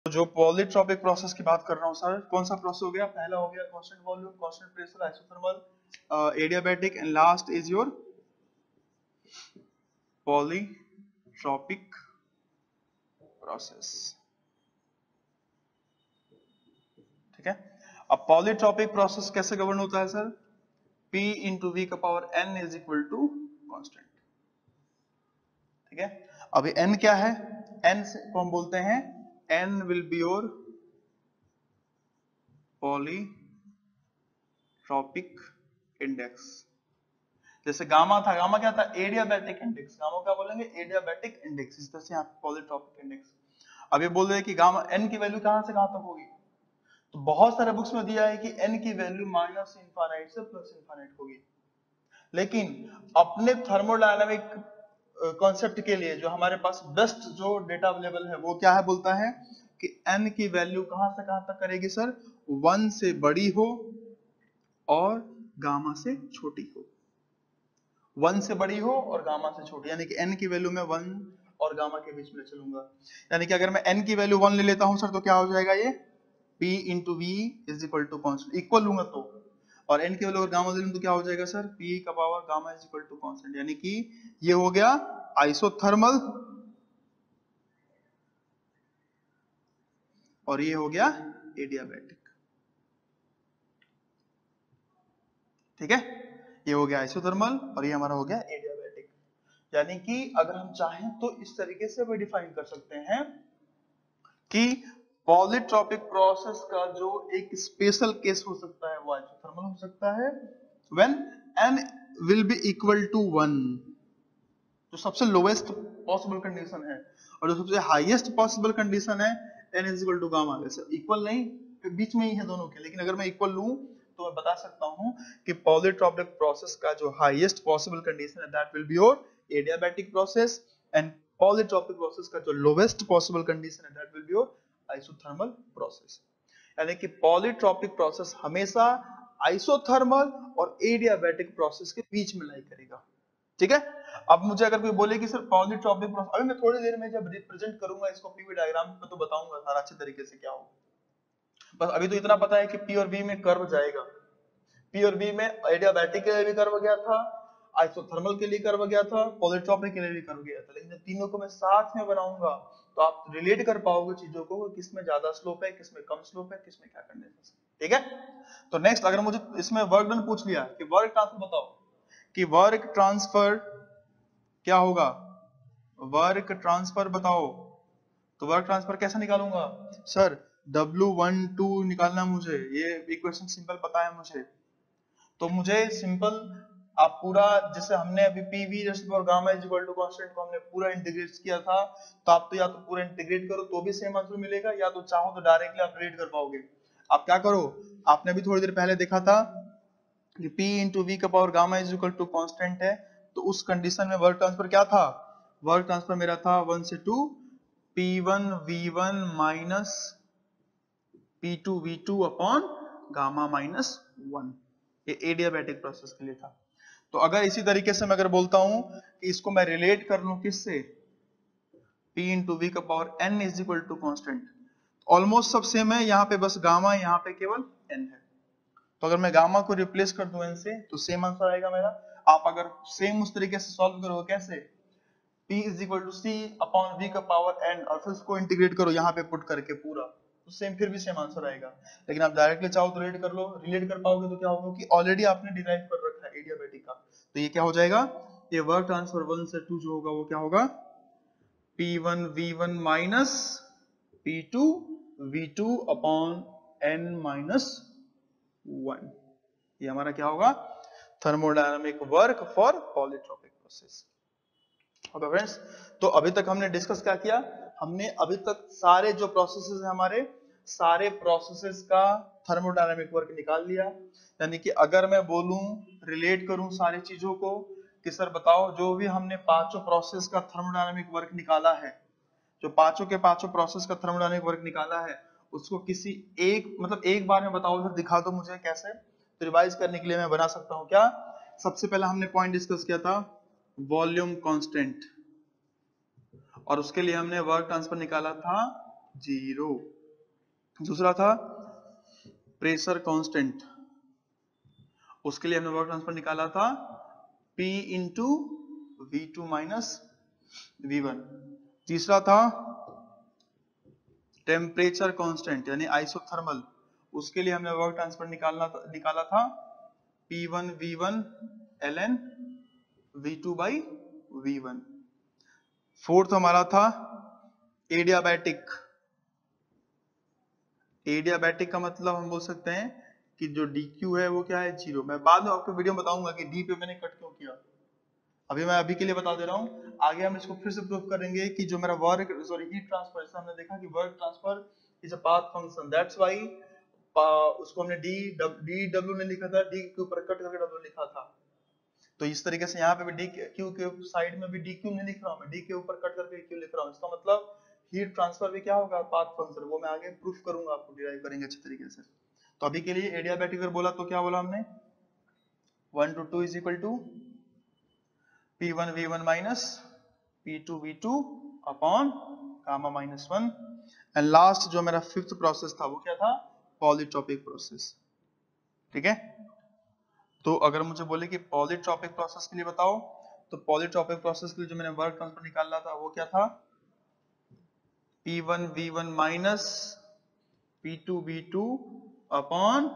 जो polytropic process की बात कर रहा हूँ सर, कौन सा प्रोसेस हो गया? पहला हो गया constant volume, constant pressure, isothermal, adiabatic, and last is your polytropic process. ठीक है, अब पॉलीट्रॉपिक प्रोसेस कैसे गवर्न होता है सर? P इंटू वी का power n is equal to constant. ठीक है, अभी n क्या है? n को हम बोलते हैं n will be your polytropic index. जैसे गामा था, गामा क्या था? Adiabatic index. गामा क्या बोलेंगे? Adiabatic index. इस तरह से यहाँ पॉलीट्रॉपिक इंडेक्स। अब ये बोल रहे हैं कि गामा n की वैल्यू कहां से कहां तक होगी? तो बहुत सारे बुक्स में दिया है कि n की वैल्यू माइनस इंफाइनाइट से प्लस इंफाइनाइट होगी, लेकिन अपने थर्मोडायनामिक कॉन्सेप्ट के लिए जो हमारे पास बेस्ट जो डेटा अवेलेबल है वो क्या है? बोलता है कि n की वैल्यू कहां से कहां तक करेगी सर? 1 से बड़ी हो और गामा से छोटी हो। 1 से बड़ी हो और गामा से छोटी, यानी कि n की वैल्यू में 1 और गामा के बीच में चलूंगा। यानी कि अगर मैं n की वैल्यू 1 ले लेता हूं सर, तो क्या हो जाएगा? ये P into V is equal to constant, equal लूंगा तो, और n की वैल्यू अगर गामा ले लूं तो क्या हो जाएगा सर? P का power gamma is equal to constant. यानी कि ये हो गया आइसोथर्मल और ये हो गया एडियाबैटिक। ठीक है, ये हो गया आइसोथर्मल और ये हमारा हो गया एडियाबैटिक। यानी कि अगर हम चाहें तो इस तरीके से भी डिफाइन कर सकते हैं कि पॉलीट्रॉपिक प्रोसेस का जो एक स्पेशल केस हो सकता है वो आइसोथर्मल हो सकता है when n will be equal to 1, जो सबसे लोएस्ट पॉसिबल कंडीशन है, और जो सबसे हाईएस्ट पॉसिबल कंडीशन है n is equal to gamma. वैसे इक्वल नहीं, बीच में ही है दोनों के, लेकिन अगर मैं इक्वल लूं तो मैं बता सकता हूं कि पॉलीट्रॉपिक प्रोसेस का जो हाईएस्ट पॉसिबल कंडीशन है that will be your adiabatic process, and polytropic process का जो लोएस्ट पॉसिबल कंडीशन है that will be your isothermal process. यानी कि पॉलीट्रॉपिक प्रोसेस हमेशा आइसोथर्मल और एडियाबैटिक प्रोसेस के बीच में लाई करेगा। ठीक है, अब मुझे अगर कोई बोले कि सर पॉलीट्रॉपिक प्रोसेस, अभी मैं थोड़ी देर में जब रिप्रेजेंट करूंगा इसको पीवी डायग्राम में तो बताऊंगा सारा अच्छे तरीके से क्या होगा। बस अभी तो इतना पता है कि पी और वी में कर्व जाएगा। पी और वी में एडियाबैटिक के लिए भी कर्व गया था, आइसोथर्मल के लिए कर्व गया था, पॉलीट्रॉपिक के लिए भी कर्व गया था, लेकिन जब तीनों को मैं साथ में बनाऊंगा तो आप रिलेट कर पाओगे चीजों को, किसमें ज्यादा स्लोप है, किसमें कम स्लोप है, किसमें क्या करने है। ठीक है, तो नेक्स्ट अगर मुझे इसमें वर्क डन पूछ लिया कि वर्क ट्रांसफर बताओ, कि वर्क ट्रांसफर क्या होगा? वर्क ट्रांसफर बताओ, तो वर्क ट्रांसफर कैसे निकालूंगा सर? W12 निकालना मुझे, ये इक्वेशन सिंपल पता है मुझे, तो मुझे सिंपल आप पूरा जैसे हमने अभी पीवी और gamma is equal to constant को हमने पूरा इंटीग्रेट किया था, तो आप तो या तो पूरा इंटीग्रेट करो तो भी सेम आंसर मिलेगा, या तो चाहो तो डायरेक्टली आप रिलेट कर पाओगे। आप क्या करो, आपने भी थोड़ी देर पहले देखा था कि P इंटू वी का power gamma is equal to constant है, तो उस कंडीशन में वर्क ट्रांसफर क्या था? वर्क ट्रांसफर मेरा था 1 से 2 P1 V1 minus P2 V2 upon gamma minus 1। ये एडियाबैटिक प्रोसेस के लिए था। तो अगर इसी तरीके से मैं अगर बोलता हूं कि इसको मैं रिलेट कर लूं किससे? P इंटू वी का power n is equal to constant, almost सब सेम है, यहाँ पे बस गामा, यहाँ पे केवल n है। तो अगर मैं गामा को रिप्लेस कर दूं n से तो सेम आंसर आएगा मेरा। आप अगर सेम उस तरीके से सॉल्व करोगे कैसे? P is equal to C upon V का पावर n, और फिर उसको इंटीग्रेट करो यहाँ पे पुट करके पूरा, तो सेम फिर भी सेम आंसर आएगा। लेकिन आप डायरेक्टली चाहो तो रिलेट कर लो, रिलेट कर पाओगे तो क्या होगा कि ऑलरेडी आपने डिराइव कर रखा है एडियाबैटिक का, तो ये क्या हो जाएगा? ये वर्क ट्रांसफर 1 से 2 जो होगा वो क्या होगा? P1 V1 minus P2 V2 upon n minus 1। ये हमारा क्या होगा? Thermodynamic work for polytropic process. Okay friends, तो अभी तक हमने डिस्कस क्या किया? हमने अभी तक सारे जो प्रोसेसेस हैं हमारे, सारे प्रोसेसेस का थर्मोडायनामिक वर्क निकाल लिया। यानी कि अगर मैं बोलूं, रिलेट करूं सारी चीजों को कि सर बताओ जो भी हमने पांचों प्रोसेस का थर्मोडायनामिक वर्क निकाला है, जो पांचों के पांचों प्रोसेस का थर्मोडायनामिक वर्क निकाला है, उसको किसी एक मतलब एक बार में बताओ सर, दिखा दो मुझे कैसे। तो रिवाइज करने के लिए मैं बना सकता हूं क्या? सबसे पहले हमने पॉइंट डिस्कस किया था वॉल्यूम कांस्टेंट, और उसके लिए हमने वर्क ट्रांसफर निकाला था 0। दूसरा था प्रेशर कांस्टेंट, उसके लिए हमने वर्क ट्रांसफर निकाला था P into V2 minus V1। तीसरा था टेम्परेचर कांस्टेंट यानी आइसोथर्मल, उसके लिए हमने वर्क ट्रांसफर निकाला था P1 V1 ln V2 by V1। Fourth हमारा था एडियाबैटिक। एडियाबैटिक का मतलब हम बोल सकते हैं कि जो dq है वो क्या है 0। मैं बाद में आपको वीडियो में बताऊंगा कि d पे मैंने कट क्यों किया, अभी के लिए बता दे रहा हूं। आगे हम इसको फिर से प्रूव करेंगे कि जो मेरा वर्क हीट ट्रांसफर, जैसे हमने देखा कि work transfer is a path function, that's why उसको हमने डी डब्ल्यू नहीं लिखा था, डी के ऊपर कट करके डब्ल्यू लिखा था। तो इस तरीके से यहाँ पे भी डी क्यू के साइड में भी डी क्यू नहीं लिख रहा हूँ, मैं डी के ऊपर कट करके क्यू लिख रहा हूँ। इसका मतलब हीट ट्रांसफर भी क्या होगा, पाथ फंक्शन। वो मैं आगे प्रूफ करूंगा, आपको डिराइव करेंगे अच्छे तरीके से। तो अभी के लिए एडियाबैटिक अगर बोला तो क्या बोला हमने, 1 to 2 is equal to P1 V1 minus P2 V2 upon gamma minus 1। And last जो मेरा फिफ्थ प्रोसेस था वो क्या था, पॉलीट्रॉपिक प्रोसेस। ठीक है, तो अगर मुझे बोले कि पॉलीट्रॉपिक प्रोसेस के लिए बताओ, तो पॉलीट्रॉपिक प्रोसेस के लिए जो मैंने वर्क ट्रांसफर निकाला था वो क्या था, P1 V1 minus P2 V2 upon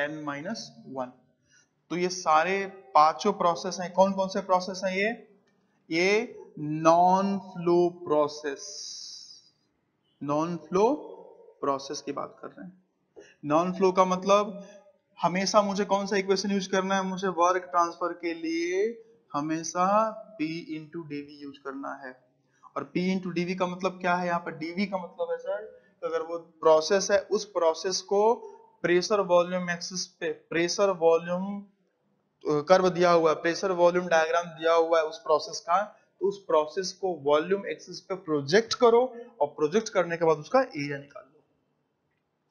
n minus 1। तो ये सारे पांचों प्रोसेस हैं। कौन कौन से प्रोसेस हैं ये non flow process, non flow process की बात कर रहे हैं। नॉन फ्लो का मतलब हमेशा मुझे कौन सा इक्वेशन यूज करना है, मुझे वर्क ट्रांसफर के लिए हमेशा P इंटू dv यूज करना है। और P इंटू dv का मतलब क्या है, यहाँ पर dv का मतलब है सर, अगर वो प्रोसेस है उस प्रोसेस को प्रेशर वॉल्यूम एक्सिस पे, प्रेशर वॉल्यूम कर्व दिया हुआ है, प्रेशर वॉल्यूम डायग्राम दिया हुआ है उस प्रोसेस का, तो उस प्रोसेस को वॉल्यूम एक्सिस पे प्रोजेक्ट करो और प्रोजेक्ट करने के बाद उसका एरिया निकाल लो।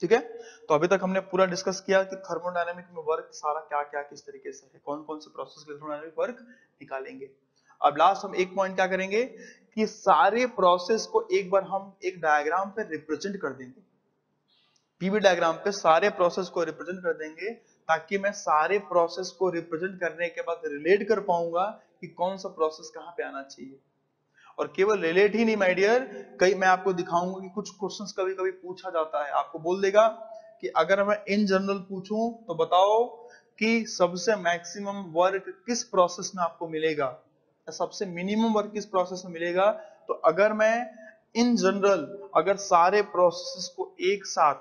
ठीक है, तो अभी तक हमने पूरा डिस्कस किया कि थर्मोडायनामिक में वर्क सारा क्या क्या किस तरीके से है, कौन कौन से प्रोसेस के थर्मोडायनामिक वर्क निकालेंगे। अब लास्ट हम एक पॉइंट क्या करेंगे कि सारे प्रोसेस को एक बार हम एक डायग्राम पे रिप्रेजेंट कर देंगे, पीवी डायग्राम पे सारे प्रोसेस को रिप्रेजेंट कर देंगे, ताकि मैं सारे प्रोसेस को रिप्रेजेंट करने के बाद रिलेट कर पाऊंगा कि कौन सा प्रोसेस कहां पे आना चाहिए। और केवल रिलेट ही नहीं माय डियर, कई मैं आपको दिखाऊंगा कि कुछ क्वेश्चंस कभी कभी पूछा जाता है, आपको बोल देगा कि अगर मैं इन जनरल पूछूं तो बताओ कि सबसे मैक्सिमम वर्क किस प्रोसेस में आपको मिलेगा, सबसे मिनिमम वर्क किस प्रोसेस में मिलेगा। तो अगर मैं इन जनरल अगर सारे प्रोसेस को एक साथ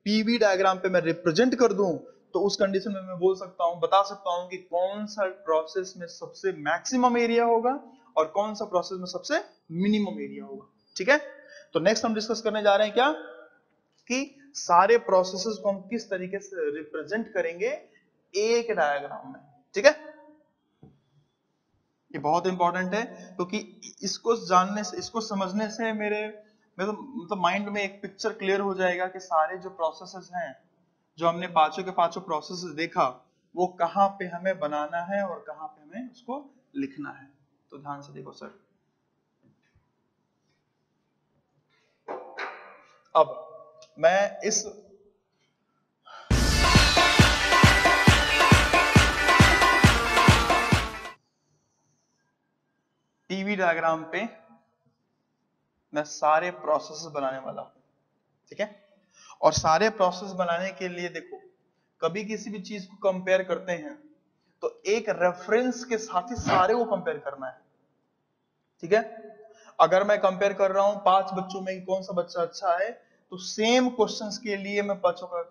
पीवी डायग्राम पे मैं रिप्रेजेंट कर दूं, तो उस कंडीशन में मैं बोल सकता हूं, बता सकता हूं कि कौन सा प्रोसेस में सबसे मैक्सिमम एरिया होगा और कौन सा प्रोसेस में सबसे मिनिमम एरिया होगा। ठीक है, तो नेक्स्ट हम डिस्कस करने जा रहे हैं क्या, कि सारे प्रोसेसेस को हम किस तरीके से रिप्रेजेंट करेंगे एक डायग्राम में। ठीक है, ये बहुत इंपॉर्टेंट है, क्योंकि इसको जानने से, इसको समझने से मेरे मतलब माइंड में एक पिक्चर क्लियर हो जाएगा कि सारे जो प्रोसेसेस हैं, जो हमने पांचों के पांचों प्रोसेस देखा, वो कहां पे हमें बनाना है और कहां पे हमें उसको लिखना है। तो ध्यान से देखो सर, अब मैं इस टीवी डायग्राम पे मैं सारे प्रोसेस बनाने वाला हूं। ठीक है, और सारे प्रोसेस बनाने के लिए देखो, कभी किसी भी चीज को कंपेयर करते हैं तो एक रेफरेंस के साथ ही सारे को कंपेयर करना है। ठीक है, अगर मैं कंपेयर कर रहा हूं 5 बच्चों में कौन सा बच्चा अच्छा है, तो सेम क्वेश्चंस के लिए मैं बच्चों का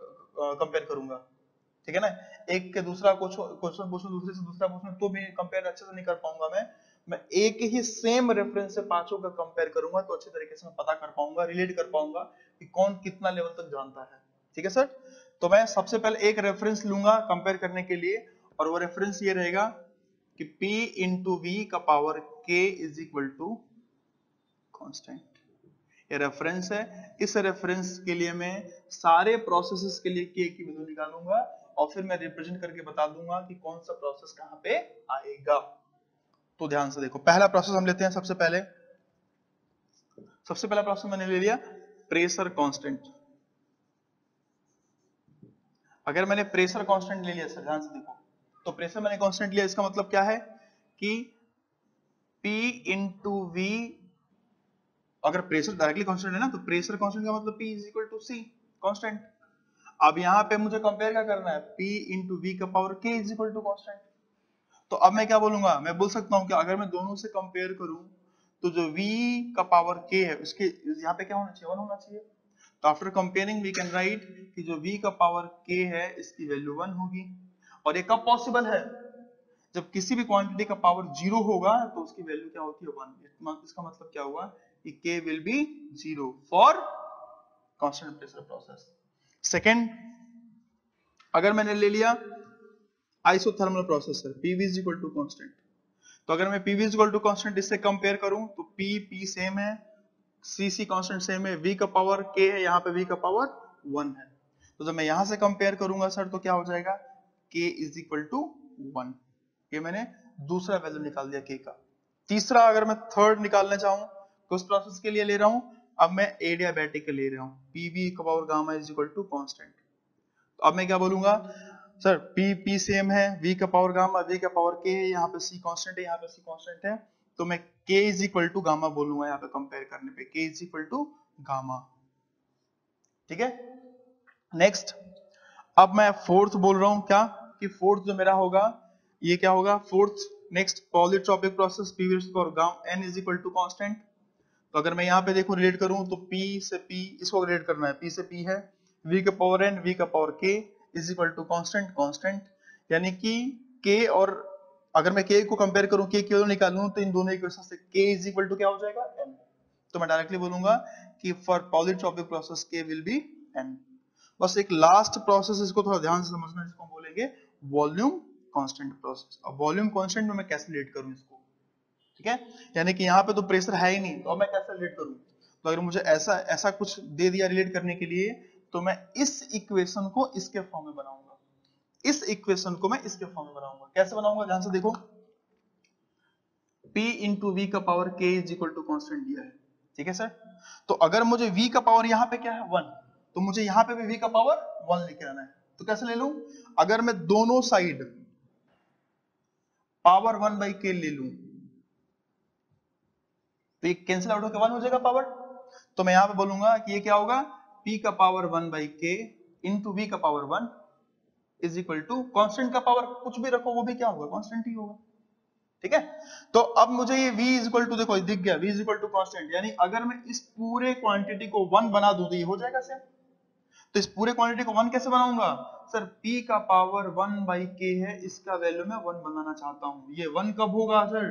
कंपेयर करूंगा। ठीक है ना, एक के दूसरा क्वेश्चन पूछूं, दूसरे से दूसरा पूछूं, तो भी कंपेयर अच्छे से नहीं कर पाऊंगा। मैं एक ही सेम रेफरेंस से पांचों का कंपेयर करूंगा, तो अच्छे तरीके से मैं पता कर पाऊंगा, रिलेट कर पाऊंगा कि कौन कितना लेवल तक जानता है। ठीक है सर, तो मैं सबसे पहले एक रेफरेंस लूंगा कंपेयर करने के लिए, और वो रेफरेंस ये रहेगा कि P इंटू वी का power K is equal to constant. ये रेफरेंस है, इस रेफरेंस के लिए मैं सारे प्रोसेसेस के लिए K की वैल्यू निकालूंगा और फिर मैं रिप्रेजेंट करके बता दूंगा कि कौन सा प्रोसेस कहां पे आएगा। तो ध्यान से देखो, पहला प्रोसेस हम लेते हैं। सबसे पहला प्रोसेस मैंने ले लिया प्रेशर कांस्टेंट। अगर मैंने प्रेशर कांस्टेंट ले लिया सर, ध्यान से देखो, तो प्रेशर मैंने कांस्टेंट लिया, इसका मतलब क्या है कि P इंटू वी, अगर प्रेशर डायरेक्टली कांस्टेंट है ना, तो प्रेशर कांस्टेंट का मतलब P is equal to C constant. अब यहाँ पे मुझे कंपेयर क्या करना है, P इंटू वी का power K is equal to constant. तो अब मैं क्या बोलूंगा, मैं बोल सकता हूँ कि अगर मैं दोनों से कंपेयर करूं तो जो V का पावर K है उसके यहाँ पे क्या होना चाहिए, 1 होना चाहिए। तो after comparing we can write कि जो V का पावर K है इसकी वैल्यू 1 होगी। और ये कब पॉसिबल है, जब किसी भी क्वांटिटी का पावर 0 होगा तो उसकी वैल्यू क्या होती है, 1। इसका मतलब क्या हुआ कि K will be 0 for constant pressure process. Second, अगर मैंने ले लिया isothermal processor, PV is equal to constant, तो अगर मैं PV is equal to constant इससे कंपेयर करूं तो P सेम है, C कांस्टेंट सेम है, V का पावर K है, यहाँ पे V का पावर 1 है। तो जब मैं यहां से कंपेयर करूंगा सर तो क्या हो जाएगा, K इज इक्वल टू 1। ये मैंने दूसरा वैल्यू निकाल दिया K का। तीसरा, अगर मैं थर्ड निकालना चाहूं तो उस प्रोसेस के लिए ले रहा हूं, अब मैं एडियाबैटिक के ले रहा हूं, PV का power gamma is equal to constant. तो अब मैं क्या बोलूंगा सर, P सेम है, V का पावर गामा, V का पावर K है, यहाँ पे C कांस्टेंट है, यहाँ पे C कांस्टेंट है, तो मैं K is equal to gamma बोलूंगा यहाँ पे कंपेयर करने पे, K is equal to gamma. ठीक है, नेक्स्ट, अब मैं फोर्थ बोल रहा हूं क्या, कि फोर्थ जो मेरा होगा ये क्या होगा, fourth next polytropic process, PV और gamma N is equal to constant. तो अगर मैं यहाँ पे देखो रिलेट करूं तो P से P, इसको रिलेट करना है, P से P है, V का पावर N, V का power K is equal to constant constant, यानी कि K और अगर मैं K को कंपेयर करूं, K की वैल्यू निकालूं तो इन दोनों इक्वेशन से K इज इक्वल टू क्या हो जाएगा, N। तो मैं डायरेक्टली बोलूंगा कि for polytropic process K will B N। बस एक लास्ट प्रोसेस, इसको थोड़ा ध्यान से समझना, इसको हम बोलेंगे वॉल्यूम कांस्टेंट प्रोसेस। अब वॉल्यूम कांस्टेंट में मैं कैसे रिलेट करूं इसको, ठीक है, यानी कि यहाँ पे तो प्रेशर है ही नहीं, तो मैं कैसे रिलेट करूं। तो अगर मुझे ऐसा कुछ दे दिया रिलेट करने के लिए, तो मैं इस इक्वेशन को इसके फॉर्म में बनाऊंगा, इस इक्वेशन को मैं इसके फॉर्म में बनाऊंगा। कैसे बनाऊंगा, ध्यान से देखो, P इंटू वी का power K is equal to constant दिया है, ठीक है सर। तो अगर मुझे V का पावर यहाँ पे क्या है, 1, तो मुझे यहाँ पे भी V का पावर 1 लेके आना है। तो कैसे ले लूं, अगर मैं दोनों साइड पावर 1/k ले लूं तो ये कैंसिल आउट होकर 1 हो जाएगा पावर। तो मैं यहां पे बोलूंगा कि ये क्या होगा, P का पावर 1/k इंटू V का power 1 is equal to constant का पावर कुछ भी रखो वो भी क्या होगा, कांस्टेंट ही होगा। ठीक है, तो अब मुझे ये V इज इक्वल टू, देखो दिख गया, V is equal to constant, यानी अगर मैं इस पूरे क्वांटिटी को 1 बना दूं तो ये हो जाएगा सेम। तो इस पूरे क्वांटिटी को 1 कैसे बनाऊंगा सर, P का पावर 1/k है, इसका वैल्यू मैं 1 बनाना चाहता हूं। ये 1 कब होगा सर,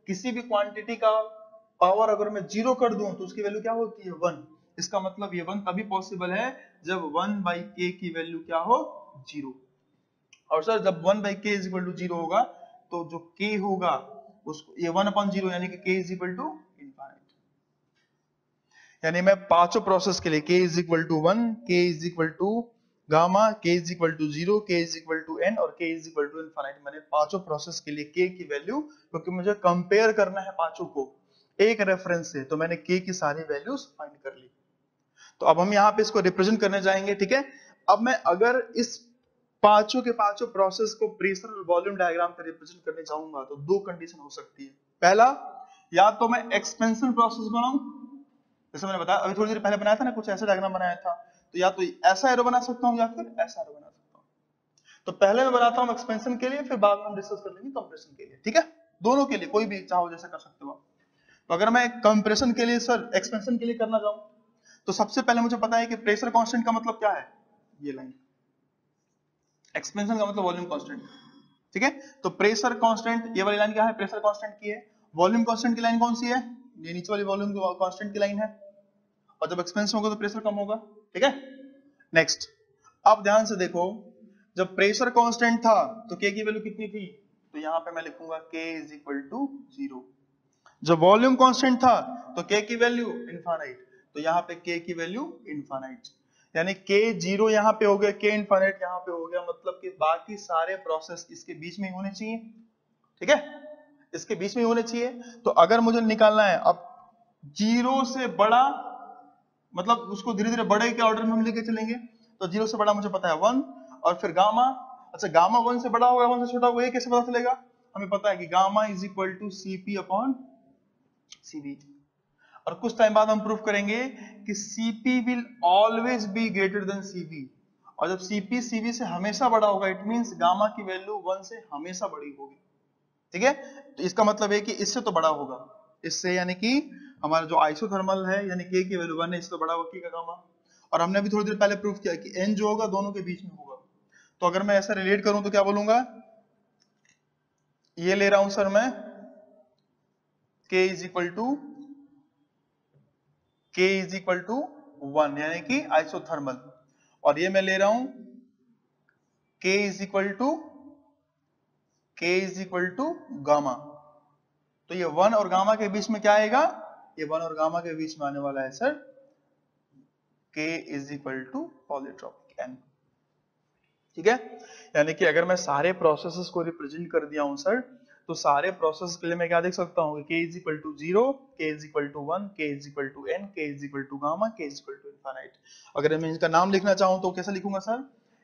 किसी भी क्वांटिटी का पावर अगर मैं 0 कर दूं तो उसकी वैल्यू क्या होती है, 1। इसका मतलब ये 1 तभी पॉसिबल है जब 1/k की वैल्यू क्या हो, 0। और सर जब 1/k इज इक्वल टू 0 होगा तो जो k होगा उसको ये 1/0 यानी कि k is equal to infinite. यानी मैं पांचों प्रोसेस के लिए k is equal to 1, k is equal to gamma, k is equal to 0, k is equal to n और k is equal to infinite, मैंने पांचों प्रोसेस के लिए k की वैल्यू, क्योंकि मुझे कंपेयर करना है पांचों को एक रेफरेंस से, तो मैंने k की सारी वैल्यूज फाइंड कर ली। तो अब हम यहाँ पे इसको रिप्रेजेंट करने जाएंगे, ठीक है। अब मैं अगर इस पांचों के पांचों प्रोसेस को प्रेशर और वॉल्यूम डायग्राम पे रिप्रेजेंट करने जाऊंगा तो दो कंडीशन हो सकती है। पहला, या तो मैं एक्सपेंशन प्रोसेस बनाऊं, जैसे मैंने बताया अभी थोड़ी देर पहले बनाया था ना, कुछ ऐसा डायग्राम बनाया था, तो या तो ऐसा एरो बना सकता हूं या फिर ऐसा एरो बना सकता हूं। तो पहले मैं बनाता हूं एक्सपेंशन के लिए, फिर बाद में हम डिस्कस कर लेंगे कंप्रेशन के लिए, ठीक है। दोनों के लिए कोई भी चाहो जैसा कर सकते हो आप। तो अगर मैं कंप्रेशन के लिए सर एक्सपेंशन के लिए करना चाहूं तो सबसे पहले मुझे पता है कि प्रेशर कांस्टेंट का मतलब क्या है, ये लाइन, एक्सपेंशन का मतलब वॉल्यूम कांस्टेंट, ठीक है। तो प्रेशर कांस्टेंट, ये वाली लाइन क्या है, प्रेशर कांस्टेंट की है। वॉल्यूम कांस्टेंट की लाइन कौन सी है, ये नीचे वाली वॉल्यूम कांस्टेंट की लाइन है। और जब एक्सपेंशन होगा तो प्रेशर कम होगा, ठीक है। नेक्स्ट, अब ध्यान से देखो, जब प्रेशर कांस्टेंट था तो k की वैल्यू कितनी थी, तो यहां पे मैं लिखूंगा k इज इक्वल टू 0। जब वॉल्यूम कांस्टेंट था तो k की वैल्यू इनफाइनाइट, तो यहां पे k की वैल्यू इनफाइनाइट, यानी k 0 यहां पे हो गया, k इनफाइनाइट यहां पे हो गया, मतलब कि बाकी सारे प्रोसेस इसके बीच में होने चाहिए, ठीक है, इसके बीच में होने चाहिए। तो अगर मुझे निकालना है अब 0 से बड़ा मतलब उसको धीरे धीरे बड़े के ऑर्डर में हम लेके चलेंगे। तो 0 से बड़ा मुझे पता है 1, और फिर गामा, अच्छा गामा 1 से बड़ा होगा 1 से छोटा होगा, ये कैसे पता चलेगा? हमें पता है कि gamma is equal to Cp upon Cv, और कुछ टाइम बाद हम प्रूफ करेंगे कि Cp will always be greater than Cv, और जब Cp Cv से हमेशा बड़ा होगा इट मींस गामा की वैल्यू 1 से हमेशा बड़ी होगी। ठीक है, तो इसका मतलब है कि इससे तो बड़ा होगा, इससे, यानी कि हमारा जो आइसोथर्मल है यानी K की वैल्यू 1 है, इससे तो बड़ा होगा K का गामा। और हमने अभी थोड़ी देर पहले प्रूफ किया कि N जो होगा दोनों के बीच में होगा। तो अगर मैं ऐसा रिलेट करूं तो क्या बोलूंगा, ये ले रहा हूं सर मैं K इज इक्वल टू 1 यानी कि आइसोथर्मल, और ये मैं ले रहा हूं K is equal to gamma. तो ये 1 और गामा के बीच में क्या आएगा, ये 1 और गामा के बीच में आने वाला है sir K is equal to polytropic N। ठीक है, यानी कि अगर मैं सारे प्रोसेसेस को रिप्रेजेंट कर दिया हूं सर, तो सारे प्रोसेस के लिए मैं क्या देख सकता हूं, K is equal to 0, K is equal to 1, K is equal to N, K is equal to gamma, K is equal to infinite. अगर मैं इनका नाम लिखना चाहूं तो कैसे लिखूंगा सर,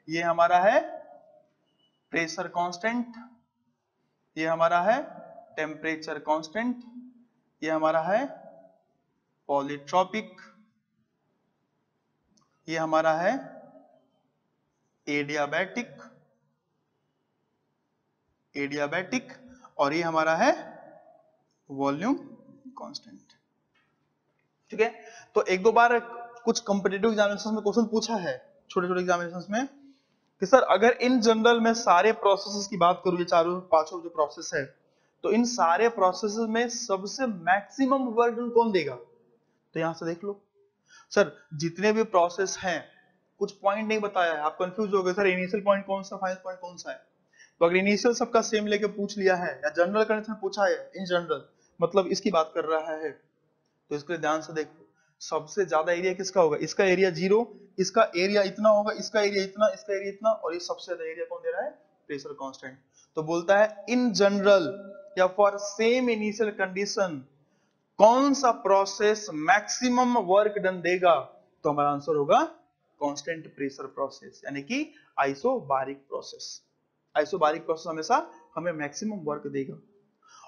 ये हमारा है प्रेशर कांस्टेंट, ये हमारा है टेम्परेचर कांस्टेंट, ये हमारा है पॉलीट्रॉपिक, ये हमारा है एडियाबैटिक, और ये हमारा है वॉल्यूम कांस्टेंट। ठीक है, तो एक दो बार कुछ कॉम्पिटिटिव एग्जामिनेशंस में क्वेश्चन पूछा है, छोटे छोटे एग्जामिनेशंस में, कि सर अगर इन जनरल में सारे प्रोसेसेस की बात करूं, ये चारों पांचों जो प्रोसेस है, तो इन सारे प्रोसेसेस में सबसे मैक्सिमम वर्क कौन देगा? तो यहां से देख लो सर, जितने भी प्रोसेस हैं कुछ पॉइंट नहीं बताया है, आप कंफ्यूज हो गए सर इनिशियल पॉइंट कौन सा, फाइनल पॉइंट कौन सा है। तो अगर इनिशियल सबका सेम लेके पूछ लिया है या जनरल कंडीशन पूछा है इन जनरल, मतलब इसकी बात कर रहा है, तो इसके लिए ध्यान से देखो सबसे ज्यादा एरिया किसका होगा, इसका एरिया 0, इसका एरिया इतना होगा, इसका एरिया इतना, इसका एरिया इतना, और ये सबसे ज्यादा एरिया कौन दे रहा है, प्रेशर कांस्टेंट। तो बोलता है इन जनरल या फॉर सेम इनिशियल कंडीशन कौन सा प्रोसेस मैक्सिमम वर्क डन देगा, तो हमारा आंसर होगा कांस्टेंट प्रेशर प्रोसेस, यानी कि आइसोबारिक प्रोसेस। आइसोबारिक प्रोसेस हमेशा हमें मैक्सिमम वर्क देगा।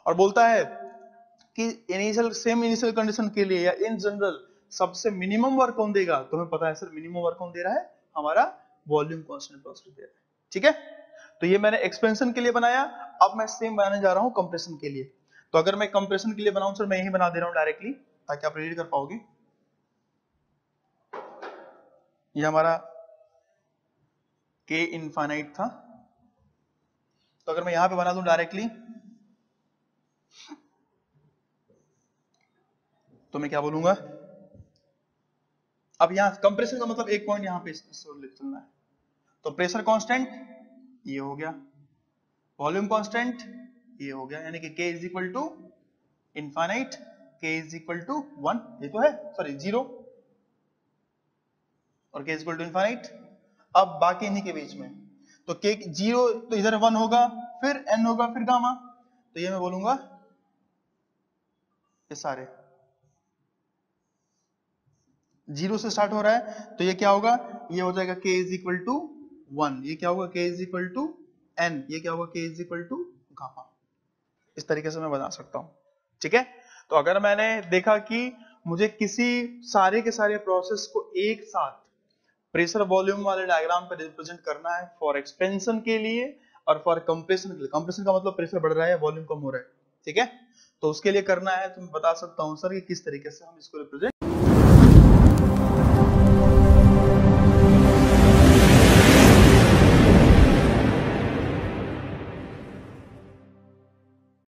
और बोलता है कि सेम इनिशियल कंडीशन के लिए या इन जनरल सबसे मिनिमम वर्क कौन देगा, तो हमें पता है सर मिनिमम वर्क कौन दे रहा है, हमारा वॉल्यूम कांस्टेंट प्रोसेस दे रहा है। ठीक है, तो ये मैंने एक्सपेंशन के लिए बनाया, अब मैं सेम बनाने जा रहा हूं कंप्रेशन के लिए। तो अगर मैं कंप्रेशन के लिए बनाऊं सर, मैं यही बना दे रहा हूं डायरेक्टली, ताकि आप रीड कर पाओगे। ये हमारा K इनफाइनाइट था, तो अगर मैं यहां पे बना दूं डायरेक्टली, तो मैं क्या बोलूंगा, अब यहां कंप्रेशन का मतलब एक पॉइंट यहां पे चलना है। तो प्रेशर कांस्टेंट ये हो गया, वॉल्यूम कांस्टेंट ये हो गया, यानी कि K is equal to infinite, K is equal to 1, ये तो है सॉरी 0, और K is equal to infinite. अब बाकी इन्हीं के बीच में, तो K 0 तो इधर 1 होगा, फिर N होगा, फिर गामा, तो ये मैं बोलूंगा ये सारे 0 से स्टार्ट हो रहा है, तो ये क्या होगा, ये हो जाएगा K इज इक्वल टू 1, ये क्या होगा K is equal to N, ये क्या होगा K is equal to gamma. इस तरीके से मैं बता सकता हूं। ठीक है, तो अगर मैंने देखा कि मुझे किसी सारे के सारे प्रोसेस को एक साथ प्रेशर वॉल्यूम वाले डायग्राम पे रिप्रेजेंट करना है फॉर एक्सपेंशन के लिए और फॉर कंप्रेशन के लिए, कंप्रेशन का मतलब प्रेशर बढ़ रहा है, वॉल्यूम कम हो रहा है, ठीक है, तो उसके लिए करना है, तो मैं बता सकता हूं सर कि किस तरीके से हम इसको रिप्रेजेंट